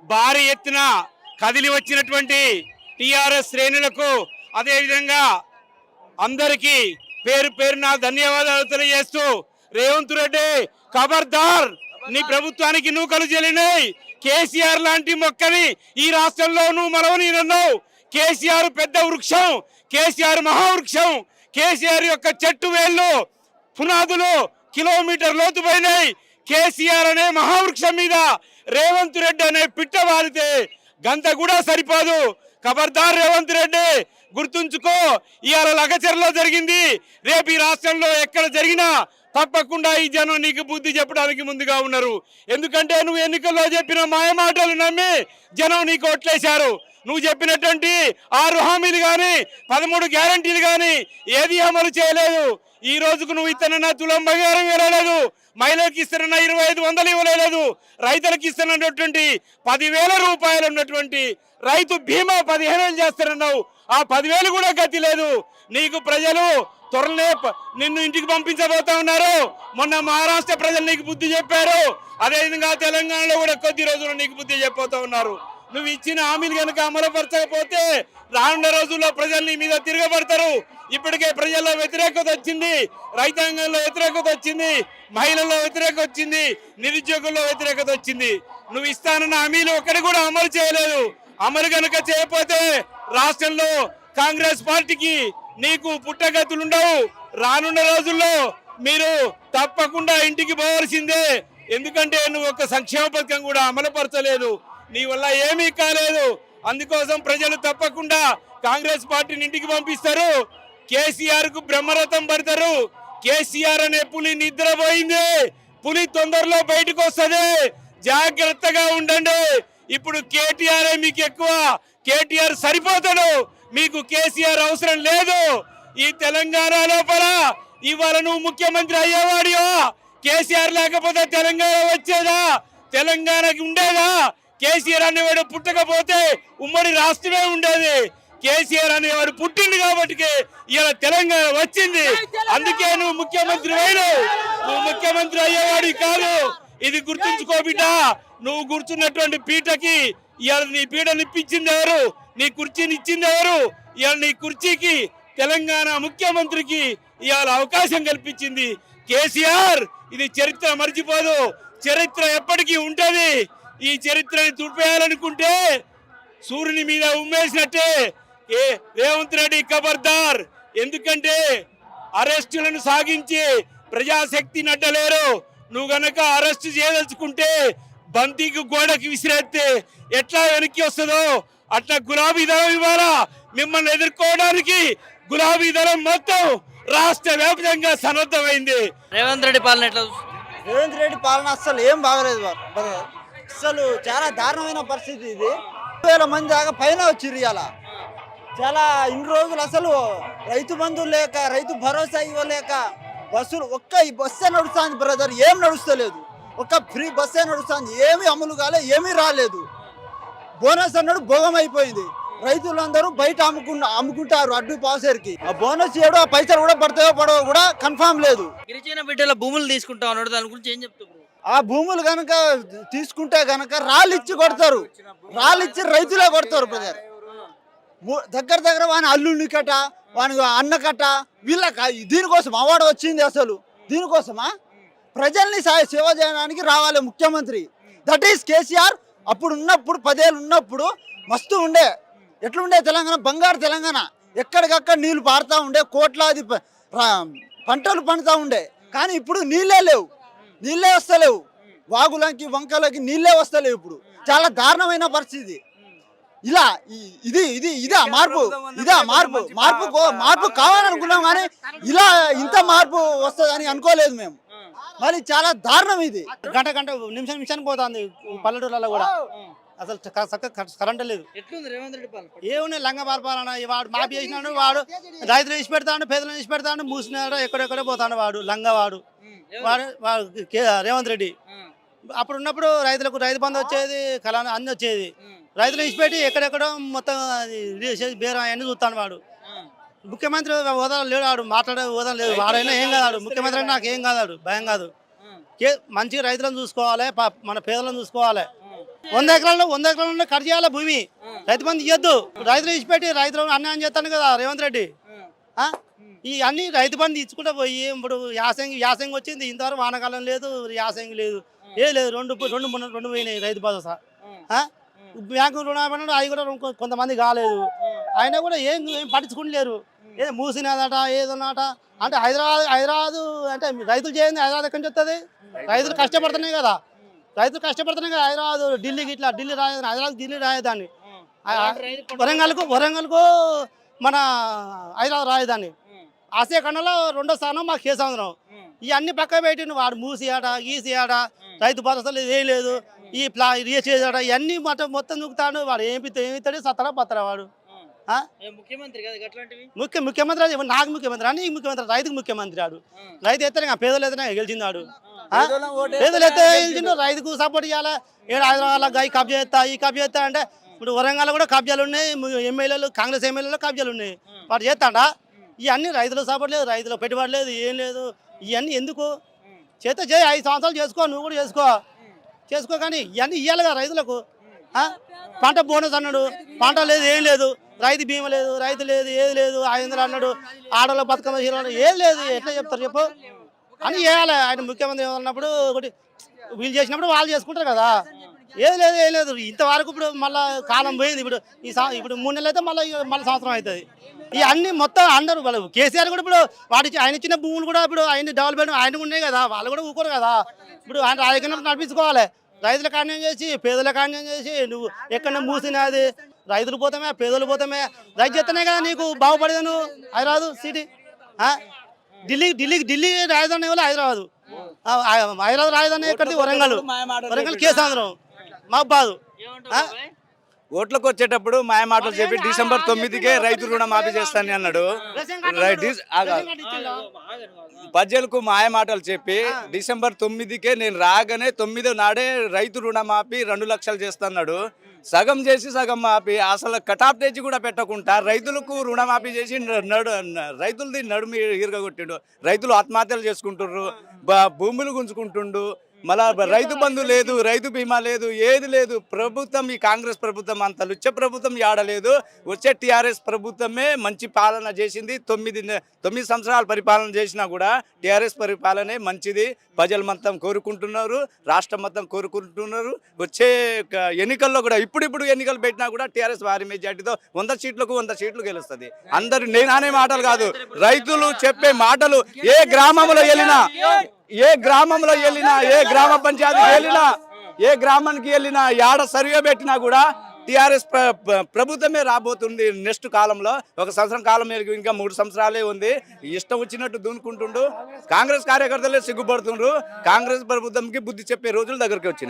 భారీ ఎత్తున కదిలి వచ్చినటువంటి టిఆర్ఎస్ శ్రేణులకు అదేవిధంగా అందరికీ పేరు పేరున ధన్యవాదాలు తెలియజేస్తూ రేవంత్ రెడ్డి ఖబర్దార్, నీ ప్రభుత్వానికి నూకలు చెల్లినాయి. కేసీఆర్ లాంటి మొక్కని ఈ రాష్ట్రంలో నువ్వు మరవనీయన్నావు. కేసీఆర్ పెద్ద వృక్షం, కేసీఆర్ మహావృక్షం. కేసీఆర్ యొక్క చెట్టు వేళ్ళు పునాదులు కిలోమీటర్ లోతు పోయినాయి. కేసీఆర్ అనే మహావృక్షం మీద రేవంత్ రెడ్డి అనే పిట్ట వారితే గంత కూడా సరిపోదు. ఖబర్దార్ రేవంత్ రెడ్డి, గుర్తుంచుకో. ఇవాళ లగచర్లో జరిగింది, రేపు ఈ రాష్ట్రంలో ఎక్కడ జరిగినా తప్పకుండా ఈ జనం నీకు బుద్ధి చెప్పడానికి ముందుగా ఉన్నారు. ఎందుకంటే నువ్వు ఎన్నికల్లో చెప్పిన మాయమాటలు నమ్మి జనం నీకు ఓట్లేశారు. నువ్వు చెప్పినటువంటి 6 హామీలు కానీ 13 గ్యారంటీలు కానీ ఏది అమలు చేయలేదు. ఈ రోజుకు నువ్వు ఇస్తున్న తులం బంగారం ఇవ్వలేదు, మహిళలకు ఇస్తున్న 2500 ఇవ్వలేదు, రైతులకు ఇస్తున్నటువంటి 10,000 రూపాయలు ఉన్నటువంటి రైతు బీమా 15,000 చేస్తారన్నావు. ఆ 10,000 కూడా గతి లేదు. నీకు ప్రజలు త్వరలే నిన్ను ఇంటికి పంపించబోతా ఉన్నారు. మొన్న మహారాష్ట్ర ప్రజలు నీకు బుద్ధి చెప్పారు, అదేవిధంగా తెలంగాణలో కూడా కొద్ది రోజులు నీకు బుద్ధి చెప్పబోతా ఉన్నారు. నువ్వు ఇచ్చిన హామీలు కనుక అమలుపరచకపోతే రానున్న రోజుల్లో ప్రజలు నీ మీద తిరగబడతారు. ఇప్పటికే ప్రజల్లో వ్యతిరేకత వచ్చింది, రైతాంగంలో వ్యతిరేకత వచ్చింది, మహిళల్లో వ్యతిరేకత వచ్చింది, నిరుద్యోగుల్లో వ్యతిరేకత వచ్చింది. నువ్వు ఇస్తానన్న హామీలు ఒక్కటి కూడా అమలు చేయలేదు. అమలు కనుక చేయకపోతే రాష్ట్రంలో కాంగ్రెస్ పార్టీకి నీకు పుట్టగతులుండవు. రానున్న రోజుల్లో మీరు తప్పకుండా ఇంటికి పోవాల్సిందే. ఎందుకంటే నువ్వు ఒక సంక్షేమ పథకం కూడా అమలుపరచలేదు, నీ వల్ల ఏమీ కాలేదు. అందుకోసం ప్రజలు తప్పకుండా కాంగ్రెస్ పార్టీని ఇంటికి పంపిస్తారు. కేసీఆర్ కు బ్రహ్మరథం పడతారు. కేసీఆర్ అనే పులి నిద్రపోయింది, పులి తొందరలో బయటకు వస్తుంది, జాగ్రత్తగా ఉండండి. ఇప్పుడు కేటీఆర్ మీకు ఎక్కువ, కేటీఆర్ సరిపోతాడు, మీకు కేసీఆర్ అవసరం లేదు. ఈ తెలంగాణ లోపల ఇవాళ నువ్వు ముఖ్యమంత్రి అయ్యేవాడియో, కేసీఆర్ లేకపోతే తెలంగాణ వచ్చేదా, తెలంగాణకి ఉండేదా? కేసీఆర్ అనేవాడు పుట్టకపోతే ఉమ్మడి రాష్ట్రమే ఉండేది. కేసీఆర్ అనేవాడు పుట్టింది కాబట్టి ఇలా తెలంగాణ వచ్చింది. అందుకే నువ్వు ముఖ్యమంత్రి అయినావు, నువ్వు ముఖ్యమంత్రి అయ్యేవాడి కాదు. ఇది గుర్తుంచుకో బిడ్డ. నువ్వు కూర్చున్నటువంటి పీటకి ఇవాళ నీ పీటను ఇప్పించింది ఎవరు, నీ కుర్చీని ఇచ్చింది ఎవరు? ఇవాళ నీ కుర్చీకి తెలంగాణ ముఖ్యమంత్రికి ఇవాళ అవకాశం కల్పించింది కేసీఆర్. ఇది చరిత్ర మర్చిపోదు, చరిత్ర ఎప్పటికీ ఉంటది. ఈ చరిత్రని తుడిపేయాలనుకుంటే సూర్యుని మీద ఉమ్మేసినట్టే. రేవంత్ రెడ్డి ఖబర్దార్, ఎందుకంటే అరెస్టులను సాగించి ప్రజాశక్తి నడ్డలేరు. నువ్వు గనక అరెస్ట్ చేయదలుచుకుంటే బంతికి గోడకి విసిరేస్తే ఎట్లా వెనక్కి వస్తుందో అట్లా గులాబీ దళం ఇవ్వాలా. మిమ్మల్ని ఎదుర్కోవడానికి గులాబీ దళం మొత్తం రాష్ట్ర వ్యాప్తంగా సన్నద్ధమైంది. రేవంత్ రెడ్డి పాలన ఎట్లా? రేవంత్ రెడ్డి పాలన అస్సలు ఏం బాగలేదు, అసలు చాలా దారుణమైన పరిస్థితి. ఇది 2,000 మంది దాకా పైన వచ్చిర్రు. ఇలా చాలా ఇన్ని రోజులు అసలు రైతు బంధు లేక, రైతు భరోసా ఇవ్వలేక బస్సులు ఒక్క ఈ బస్సే నడుస్తుంది బ్రదర్, ఏం నడుస్తలేదు. ఒక్క ఫ్రీ బస్సే నడుస్తుంది, ఏమీ అమలు కాలే, ఏమీ రాలేదు. బోనస్ అన్నాడు భోగం అయిపోయింది. రైతులందరూ బయట అమ్ముకుంటారు అడ్డు పాసేరికి. ఆ బోనస్ ఏడో ఆ పైసలు కూడా పడతాయో పడవో కూడా కన్ఫామ్ లేదు. గిరిజన బిడ్డల భూములు తీసుకుంటా ఉన్నాడు, దాని గురించి ఏం చెప్తారు? ఆ భూములు కనుక తీసుకుంటే కనుక రాళ్ళు ఇచ్చి కొడతారు, రాళ్ళు ఇచ్చి రైతులే కొడతారు బ్రదర్. దగ్గర వాని అల్లుళ్ళి కట్ట, వాని అన్న కట్ట, వీళ్ళ దీనికోసం అవార్డు వచ్చింది. అసలు దీనికోసమా? ప్రజల్ని సేవ చేయడానికి రావాలి ముఖ్యమంత్రి. That is KCR. అప్పుడు ఉన్నప్పుడు 10 ఏళ్ళు ఉన్నప్పుడు మస్తు ఉండే. ఎట్లుండే తెలంగాణ? బంగారు తెలంగాణ. ఎక్కడికక్కడ నీళ్లు పారుతూ ఉండే, కోట్లాది పంటలు పండుతూ ఉండే. కానీ ఇప్పుడు నీళ్ళే లేవు, నీళ్ళే వస్తలేవు. వాగులకి వంకలకి నీళ్ళే వస్తలేవు. ఇప్పుడు చాలా దారుణమైన పరిస్థితి. ఇలా ఇదా మార్పు? మార్పు కావాలనుకున్నాం కానీ ఇలా ఇంత మార్పు వస్తుందని అనుకోలేదు మేము. మరి చాలా దారుణం ఇది. గంట నిమిషానికి పోతుంది పల్లెటూర్లలో కూడా. అసలు కరెంట్ లేదు. ఏమున్నాయి లంగ పాల్పాలన్నా. వాడు మాపి చేసినాడు, వాడు రైతులు వేసి పెడతాడు, పేదలను వేసి పెడతాడు, మూసినాడు, ఎక్కడెక్కడే పోతాడు వాడు లంగవాడు. వాడు రేవంత్ రెడ్డి అప్పుడు ఉన్నప్పుడు రైతులకు రైతు బంధు వచ్చేది, కళ అన్ని వచ్చేది. రైతులు ఇచ్చిపెట్టి ఎక్కడెక్కడో మొత్తం బేరం అవన్నీ చూస్తాడు వాడు. ముఖ్యమంత్రి హోదా లేడు, వాడు మాట్లాడే హోదా లేదు. వాడైనా ఏం కాదాడు ముఖ్యమంత్రి, నాకు ఏం కాదాడు, భయం కాదు. మంచిగా రైతులను చూసుకోవాలి, మన పేదలను చూసుకోవాలి. 100 ఎకరాలు కట్ చేయాలి భూమి. రైతు బంధు ఇవ్వద్దు. రైతులు ఇచ్చిపెట్టి రైతులు అన్యాయం చేస్తాను కదా రేవంత్ రెడ్డి. ఈ అన్ని రైతు బంధు ఇచ్చుకుంటూ పోయి ఇప్పుడు యాసంగి వచ్చింది, ఇంతవరకు వానకాలం లేదు, యాసంగి లేదు, లేదు. రెండు పోయినాయి రైతు భరోసా. బ్యాంకు రుణాలు అవి కూడా కొంతమంది కాలేదు. అయినా కూడా ఏం పట్టించుకుంటలేరు. ఏదో మూసినదట ఏదోనట అంటే హైదరాబాద్ అంటే రైతులు చేయండి. హైదరాబాద్ ఎక్కడి నుంచి వస్తుంది? రైతులు కష్టపడుతున్నాయి కదా. హైదరాబాద్ ఢిల్లీ రాయదాన్ని, హైదరాబాద్ ఢిల్లీ రాయదాన్ని, వరంగల్కు మన హైదరాబాద్ రాయదాన్ని. ఆసియా ఖండంలో 2వ స్థానం మాకు కేసంద్రం. ఇవన్నీ పక్క పెట్టిండు. వాడు మూసి ఆడ గీసి ఆడ రైతు భరోసాలు ఏం లేదు, ఈ చేసాడ ఇవన్నీ మొత్తం నూకుతాడు. వాడు ఏమిస్తాడు? సత్తరా పత్తరా వాడు. ముఖ్యమంత్రి కదా అట్లాంటివి. ముఖ్యమంత్రి అది నాకు ముఖ్యమంత్రి అని ముఖ్యమంత్రి, రైతుకు ముఖ్యమంత్రి ఆడు. రైతు ఎత్తే పేదలు ఎత్తే గెలిచిందాడు. పేదలు ఎత్తే గెలిచిండు. రైతుకు సపోర్ట్ చేయాలి. ఏడు హైదరాబాద్ ఈ కబ్జా చేస్తా ఈ కబ్జా చేస్తా అంటే ఇప్పుడు వరంగల్ కూడా కబ్జాలు ఉన్నాయి. ఎమ్మెల్యేలు కాంగ్రెస్ ఎమ్మెల్యేలు కబ్జాలు ఉన్నాయి. వాడు చేస్తాడా? ఇవన్నీ రైతులకు సపోర్ట్ లేదు, రైతులకు పెట్టుబడి లేదు, ఏం లేదు. ఇవన్నీ ఎందుకు? చేస్తే 5 సంవత్సరాలు చేసుకో, నువ్వు కూడా చేసుకో కానీ ఇవన్నీ ఇవ్వాలిగా రైతులకు. పంట బోనస్ అన్నాడు, పంట లేదు, ఏం లేదు. రైతు బీమా లేదు, రైతు లేదు, ఏది లేదు. 500 అన్నాడు, ఆడవాళ్ళ బతుకమ్మ హీరో ఏది లేదు. ఎట్లా చెప్తారు చెప్పు? అని చేయాలి. ఆయన ముఖ్యమంత్రి ఉన్నప్పుడు ఒకటి వీళ్ళు చేసినప్పుడు వాళ్ళు చేసుకుంటారు కదా. ఏం లేదు. ఇంతవరకు ఇప్పుడు మళ్ళీ కాలం పోయింది. ఇప్పుడు 3 నెలలు అయితే మళ్ళీ సంవత్సరం అవుతుంది. ఇవన్నీ మొత్తం అందరూ వాళ్ళు కేసీఆర్ కూడా ఇప్పుడు ఆయన ఇచ్చిన భూములు కూడా ఇప్పుడు ఆయన డెవలప్మెంట్ ఆయన ఉన్నాయి కదా, వాళ్ళు కూడా ఊరుకోరు కదా. ఇప్పుడు ఆయన రాజకీయం నడిపించుకోవాలి. రైతులకు అన్యాయం చేసి పేదలకు అన్యాయం చేసి నువ్వు ఎక్కడ మూసినది రైతులు పోతామే పేదలు పోతామే. రైతు చేస్తేనే కదా నీకు బాగుపడేది. నువ్వు హైదరాబాద్ సిటీ ఢిల్లీ రాజధాని వల్ల హైదరాబాద్ రాజధాని ఎక్కడిది? వరంగల్ కేసంద్రం మహబాద్. ఓట్లకు వచ్చేటప్పుడు మాయ మాటలు చెప్పి డిసెంబర్ 9కే రైతు రుణమాఫీ చేస్తానని అన్నాడు. ప్రజలకు మాయ మాటలు చెప్పి డిసెంబర్ 9కే నేను రాగానే 9వ నాడే రైతు రుణమాఫీ 2 లక్షలు చేస్తున్నాడు. సగం చేసి సగం మాఫీ, అసలు కటాప్ తెచ్చి కూడా పెట్టకుండా రైతులకు రుణమాఫీ చేసి రైతులది నడుము ఇరగొట్టిండు. రైతులు ఆత్మహత్యలు చేసుకుంటున్నారు, భూములు గుంజుకుంటుండు. మళ్ళా రైతు బంధు లేదు, రైతు బీమా లేదు, ఏది లేదు. ప్రభుత్వం ఈ కాంగ్రెస్ ప్రభుత్వం అంత లుచ్చ ప్రభుత్వం ఆడలేదు. వచ్చే టీఆర్ఎస్ ప్రభుత్వమే మంచి పాలన చేసింది. 9 సంవత్సరాల పరిపాలన చేసినా కూడా టీఆర్ఎస్ పరిపాలనే మంచిది. ప్రజలు మొత్తం కోరుకుంటున్నారు, రాష్ట్రం మొత్తం కోరుకుంటున్నారు. వచ్చే ఎన్నికల్లో కూడా ఇప్పుడు ఎన్నికలు పెట్టినా కూడా టీఆర్ఎస్ భారీ మెజార్టీతో 100 సీట్లకు 100 సీట్లు గెలుస్తుంది. అందరు నేనే మాటలు కాదు, రైతులు చెప్పే మాటలు. ఏ గ్రామంలో వెళ్ళినా, ఏ గ్రామ పంచాయతీ వెళ్ళినా, ఏ గ్రామానికి వెళ్ళినా, యాడ సర్వే పెట్టినా కూడా టీఆర్ఎస్ ప్రభుత్వమే రాబోతుంది. నెక్స్ట్ కాలంలో 1 సంవత్సరం కాలం ఇంకా 3 సంవత్సరాలే ఉంది. ఇష్టం వచ్చినట్టు దూనుకుంటుండు. కాంగ్రెస్ కార్యకర్తలే సిగ్గుపడుతుండ్రు. కాంగ్రెస్ ప్రభుత్వంకి బుద్ధి చెప్పే రోజులు దగ్గరికి వచ్చినాయి.